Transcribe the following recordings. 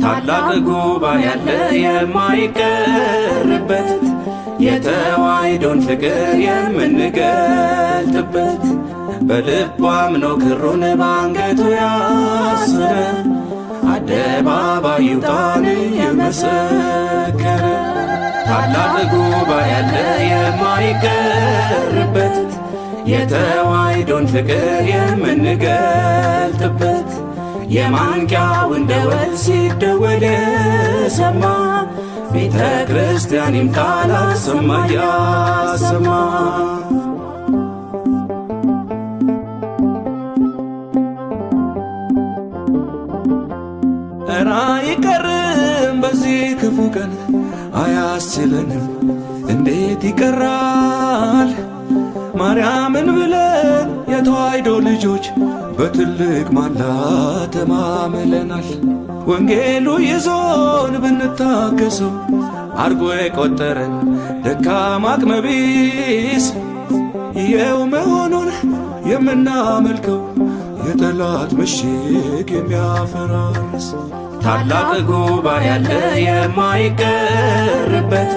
ታላቅ ጉባኤ ያለ የማይቀርበት የተዋሕዶን ፍቅር የምንገልጥበት በልቡ አምኖ ክሩን ባንገቱ ያሰረ አደባባይ ይውጣን የመሰከረ ታላቅ ጉባኤ ያለ የማይቀርበት የተዋሕዶን ፍቅር የምንገልጥበት የማንቂያውን ደወል ሲደወል የሰማ ቤተ ክርስቲያን ይምጣ ላሰማ ያሰማ። እረ አይቀርም በዚህ ክፉ ቀን አያስችለንም እንዴት ይቀራል? ማርያምን ብለን የተዋሕዶ ልጆች በትልቅ ማላ ተማምለናል። ወንጌሉ ይዞን ብንታገሰው አርጎ የቆጠረን ደካማ አቅመቢስ ይኸው መሆኑን የምናመልከው የጠላት ምሽግ የሚያፈራርስ ታላቅ ጉባኤ ያለ የማይቀርበት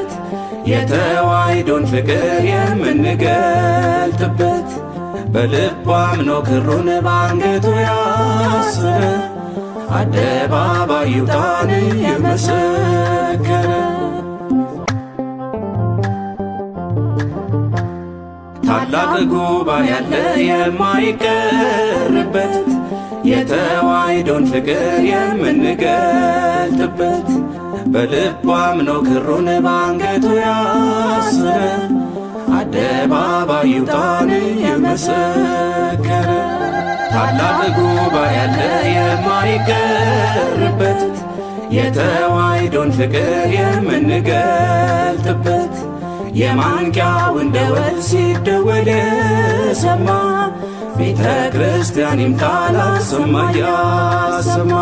የተዋሕዶን ፍቅር የምንገልጥበት በልቡ አምኖ ክሩን ባንገቱ ያሰረ አደባባይ ይውጣን የመሰከረ ታላቅ ጉባኤ ያለ የማይቀርበት የተዋሕዶን ፍቅር የምንገልጥበት በልቡ አምኖ ክሩን ባንገቱ ያሰረ አደባባይ ይውጣን የመሰከረ ታላቅ ጉባኤ ያለ የማይቀርበት የተዋሕዶን ፍቅር የምንገልጥበት የማንቂያውን ደወል ሲደወል የሰማ ቤተ ክርስቲያን ይምጣ ላሰማ ያሰማ።